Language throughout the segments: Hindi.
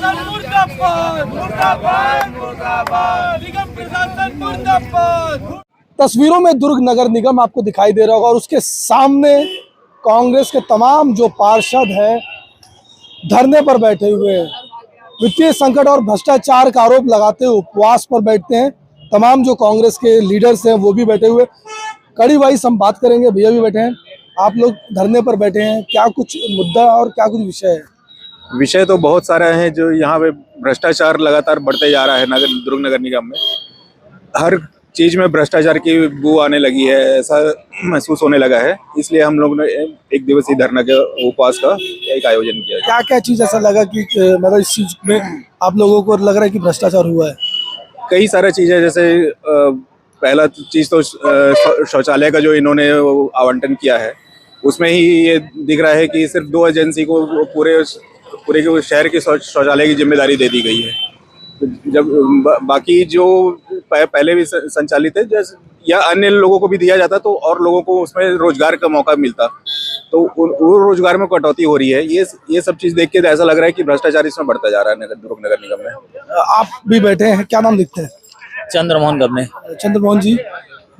प्रशासन मुर्दाबाद मुर्दाबाद मुर्दाबाद, निगम प्रशासन मुर्दाबाद। तस्वीरों में दुर्ग नगर निगम आपको दिखाई दे रहा होगा और उसके सामने कांग्रेस के तमाम जो पार्षद हैं धरने पर बैठे हुए हैं। वित्तीय संकट और भ्रष्टाचार का आरोप लगाते हुए उपवास पर बैठते हैं। तमाम जो कांग्रेस के लीडर्स हैं वो भी बैठे हुए। कड़ी वाइज हम बात करेंगे, भैया भी बैठे हैं। आप लोग धरने पर बैठे हैं, क्या कुछ मुद्दा और क्या कुछ विषय है? विषय तो बहुत सारे हैं। जो यहाँ पे भ्रष्टाचार लगातार बढ़ते जा रहा है दुर्ग नगर निगम में। हर चीज में भ्रष्टाचार की बू आने लगी है, ऐसा महसूस होने लगा है। इसलिए हम लोग ने एक दिवसीय धरना के उपवास का एक आयोजन किया है। क्या क्या चीज ऐसा लगा कि मतलब इस चीज में आप लोगों को लग रहा है कि भ्रष्टाचार हुआ है? कई सारे चीजें, जैसे पहला चीज तो शौचालय का जो इन्होंने आवंटन किया है, उसमें ही ये दिख रहा है कि सिर्फ 2 एजेंसी को पूरे शहर के शौचालय की जिम्मेदारी दे दी गई है। जब बाकी जो पहले भी संचालित है जैसे या अन्य लोगों को भी दिया जाता तो और लोगों को उसमें रोजगार का मौका मिलता, तो वो रोजगार में कटौती हो रही है। ये सब चीज देख के ऐसा लग रहा है कि भ्रष्टाचार इसमें बढ़ता जा रहा है दुर्ग नगर निगम में। आप भी बैठे हैं, क्या नाम लिखते हैं? चंद्रमोहन गबने। चंद्रमोहन जी,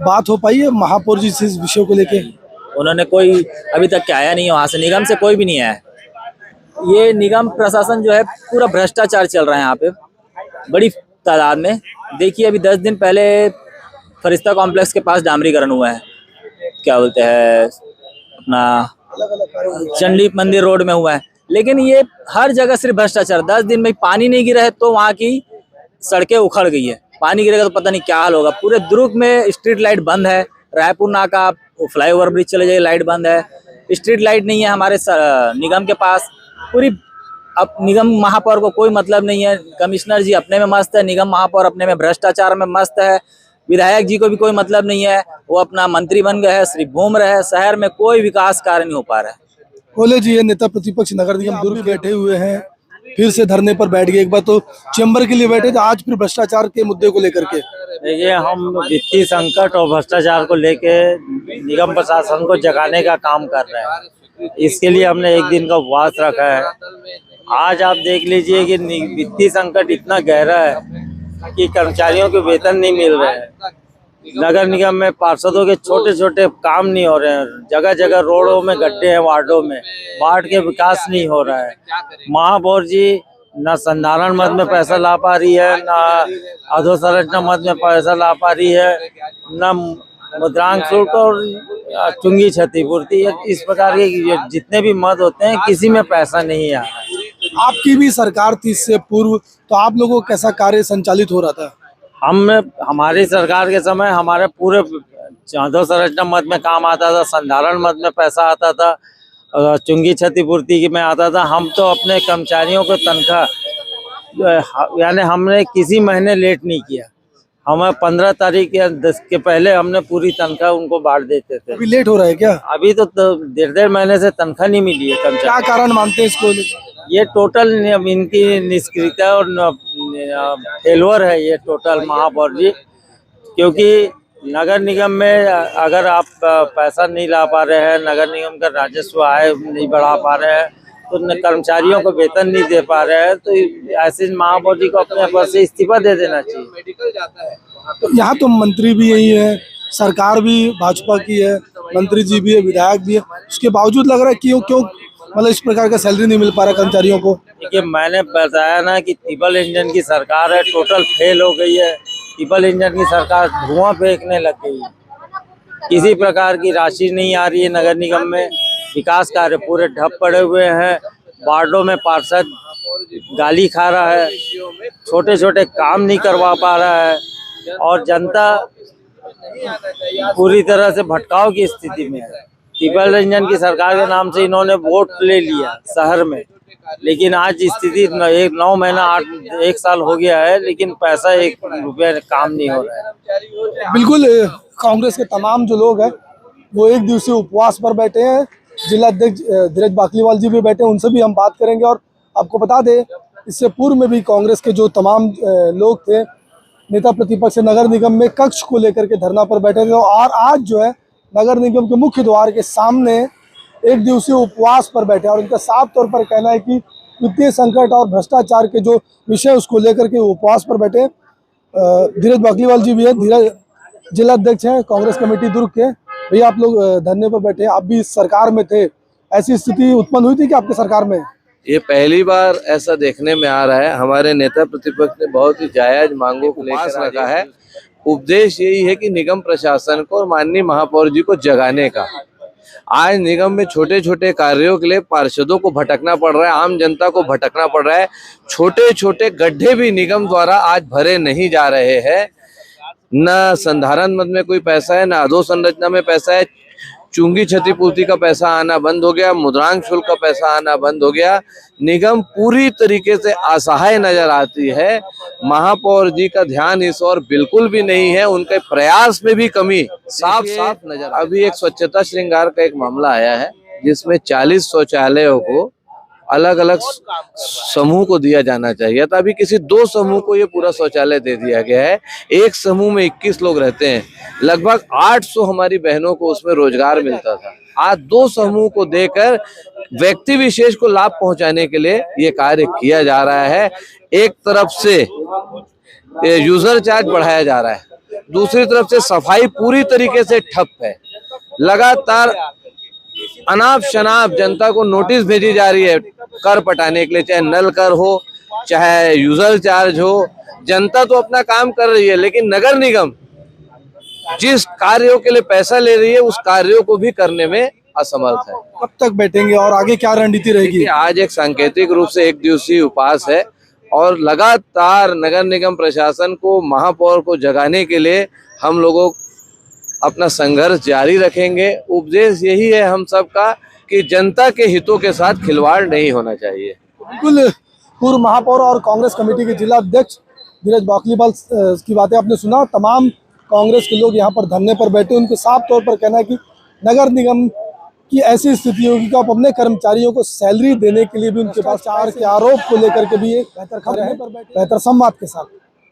बात हो पाई है महापौर जी से इस विषय को लेके? उन्होंने कोई अभी तक क्या आया नहीं है, वहाँ से निगम से कोई भी नहीं आया है। ये निगम प्रशासन जो है पूरा भ्रष्टाचार चल रहा है यहाँ पे बड़ी तादाद में। देखिए अभी 10 दिन पहले फरिश्ता कॉम्प्लेक्स के पास डामरीकरण हुआ है, क्या बोलते हैं अपना चंडी मंदिर रोड में हुआ है, लेकिन ये हर जगह सिर्फ भ्रष्टाचार। 10 दिन में पानी नहीं गिरा है तो वहाँ की सड़कें उखड़ गई है, पानी गिरेगा तो पता नहीं क्या हाल होगा। पूरे दुर्ग में स्ट्रीट लाइट बंद है, रायपुर नाका फ्लाईओवर ब्रिज चले जाइए लाइट बंद है, स्ट्रीट लाइट नहीं है हमारे निगम के पास। पूरी अब निगम महापौर को कोई मतलब नहीं है, कमिश्नर जी अपने में मस्त है, निगम महापौर अपने में भ्रष्टाचार में मस्त है, विधायक जी को भी कोई मतलब नहीं है, वो अपना मंत्री बन गए हैं, सिर्फ घूम रहे हैं। शहर में कोई विकास कार्य नहीं हो पा रहा है। बोले जी, ये नेता प्रतिपक्ष नगर निगम दुर्ग बैठे हुए हैं, फिर से धरने पर बैठ गए। एक बार तो चैम्बर के लिए बैठे थे, आज फिर भ्रष्टाचार के मुद्दे को लेकर के। देखिए, हम वित्तीय संकट और भ्रष्टाचार को लेके निगम प्रशासन को जगाने का काम कर रहे हैं। इसके लिए हमने एक दिन का उपवास रखा है। आज आप देख लीजिए कि वित्तीय संकट इतना गहरा है कि कर्मचारियों के वेतन नहीं मिल रहे हैं। नगर निगम में पार्षदों के छोटे छोटे काम नहीं हो रहे हैं, जगह जगह रोडों में गड्ढे हैं, वार्डों में वार्ड के विकास नहीं हो रहा है। महापौर जी न संधारण मद में पैसा ला पा रही है, न अधोसंरचना मद में पैसा ला पा रही है, न मुद्रांक शुल्क और चुंगी क्षतिपूर्ति, इस प्रकार के जितने भी मद होते हैं किसी में पैसा नहीं आ रहा है। आपकी भी सरकार थी इससे पूर्व, तो आप लोगों को कैसा कार्य संचालित हो रहा था? हमारी सरकार के समय हमारे पूरे अधोसंरचना मद में काम आता था, संधारण मद में पैसा आता था, चुंगी क्षतिपूर्ति में आता था। हम तो अपने कर्मचारियों को तनख्वाह यानी हमने किसी महीने लेट नहीं किया। हमें 15 तारीख या 10 के पहले हमने पूरी तनख्वाह उनको बांट देते थे। अभी लेट हो रहा है क्या? अभी तो 1.5 महीने से तनख्वाह नहीं मिली है कर्मचारी। क्या कारण मानते हैं इसको? ये टोटल इनकी निष्क्रियता और फेलवर है ये टोटल महापौर जी, क्योंकि नगर निगम में अगर आप पैसा नहीं ला पा रहे हैं, नगर निगम का राजस्व आय नहीं बढ़ा पा रहे हैं, तो कर्मचारियों को वेतन नहीं दे पा रहे हैं, तो ऐसे महापौर जी को अपने पद से इस्तीफा दे देना चाहिए। तो यहाँ तो मंत्री भी यही है, सरकार भी भाजपा की है, मंत्री जी भी है, विधायक भी है, उसके बावजूद लग रहा है क्यों मतलब इस प्रकार का सैलरी नहीं मिल पा रहा कर्मचारियों को? देखिए, मैंने बताया ना कि ट्रिपल इंजन की सरकार है, टोटल फेल हो गई है। ट्रिपल इंजन की सरकार धुआं फेंकने लग गई है, किसी प्रकार की राशि नहीं आ रही है नगर निगम में, विकास कार्य पूरे ठप पड़े हुए हैं, वार्डों में पार्षद गाली खा रहा है, छोटे छोटे काम नहीं करवा पा रहा है और जनता पूरी तरह से भटकाव की स्थिति में है। ट्रिपल इंजन की सरकार के नाम से इन्होंने वोट ले लिया शहर में, लेकिन आज स्थिति 9 महीना 1 साल हो गया है, लेकिन पैसा 1 रुपया काम नहीं हो रहा है। बिल्कुल, कांग्रेस के तमाम जो लोग हैं वो एक दिवसीय उपवास पर बैठे हैं। जिला अध्यक्ष धीरज बाकलीवाल जी भी बैठे हैं, उनसे भी हम बात करेंगे। और आपको बता दें, इससे पूर्व में भी कांग्रेस के जो तमाम लोग थे, नेता प्रतिपक्ष नगर निगम में कक्ष को लेकर के धरना पर बैठे थे, और आज जो है नगर निगम के मुख्य द्वार के सामने एक दिवसीय उपवास पर बैठे। और उनका साफ तौर पर कहना है कि वित्तीय संकट और भ्रष्टाचार के जो विषय उसको लेकर के उपवास पर बैठे धीरज बाकलीवाल जी भी है, धीरज जिला अध्यक्ष हैं कांग्रेस कमेटी दुर्ग के। भैया आप लोग धरने पर बैठे, आप भी सरकार में थे, ऐसी स्थिति उत्पन्न हुई थी कि आपके सरकार में? ये पहली बार ऐसा देखने में आ रहा है। हमारे नेता प्रतिपक्ष ने बहुत ही जायज मांगों को लेकर रखा है। उद्देश्य यही है कि निगम प्रशासन को और माननीय महापौर जी को जगाने का। आज निगम में छोटे छोटे कार्यों के लिए पार्षदों को भटकना पड़ रहा है, आम जनता को भटकना पड़ रहा है। छोटे छोटे गड्ढे भी निगम द्वारा आज भरे नहीं जा रहे हैं। न संधारण मद में कोई पैसा है, न अधोसंरचना में पैसा है। चुंगी क्षतिपूर्ति का पैसा आना बंद हो गया, मुद्रांक शुल्क का पैसा आना बंद हो गया। निगम पूरी तरीके से असहाय नजर आती है। महापौर जी का ध्यान इस ओर बिल्कुल भी नहीं है, उनके प्रयास में भी कमी साफ साफ नजर। अभी एक स्वच्छता श्रृंगार का एक मामला आया है जिसमें 40 शौचालयों को अलग अलग समूह को दिया जाना चाहिए था। अभी किसी 2 समूह को ये पूरा शौचालय दे दिया गया है। एक समूह में 21 लोग रहते हैं, लगभग 800 हमारी बहनों को उसमें रोजगार मिलता था। आज 2 समूह को देकर व्यक्ति विशेष को लाभ पहुंचाने के लिए ये कार्य किया जा रहा है। एक तरफ से यूजर चार्ज बढ़ाया जा रहा है, दूसरी तरफ से सफाई पूरी तरीके से ठप है। लगातार अनाप शनाप जनता को नोटिस भेजी जा रही है कर पटाने के लिए, चाहे नल कर हो चाहे यूजर चार्ज हो। जनता तो अपना काम कर रही है, लेकिन नगर निगम जिस कार्यों के लिए पैसा ले रही है उस कार्यों को भी करने में असमर्थ है। कब तक बैठेंगे और आगे क्या रणनीति रहेगी? आज एक सांकेतिक रूप से 1 दिवसीय उपवास है और लगातार नगर निगम प्रशासन को, महापौर को जगाने के लिए हम लोगों अपना संघर्ष जारी रखेंगे। उपदेश यही है हम सबका कि जनता के हितों के साथ खिलवाड़ नहीं होना चाहिए। बिल्कुल, पूर्व महापौर और कांग्रेस कमेटी के जिला अध्यक्ष धीरज बाकलीवाल की बातें आपने सुना। तमाम कांग्रेस के लोग यहाँ पर धरने पर बैठे, उनके साफ तौर पर कहना है कि नगर निगम की ऐसी स्थिति होगी कि आप अपने कर्मचारियों को सैलरी देने के लिए भी उनके पास चार के आरोप को लेकर के भी बेहतर संवाद के साथ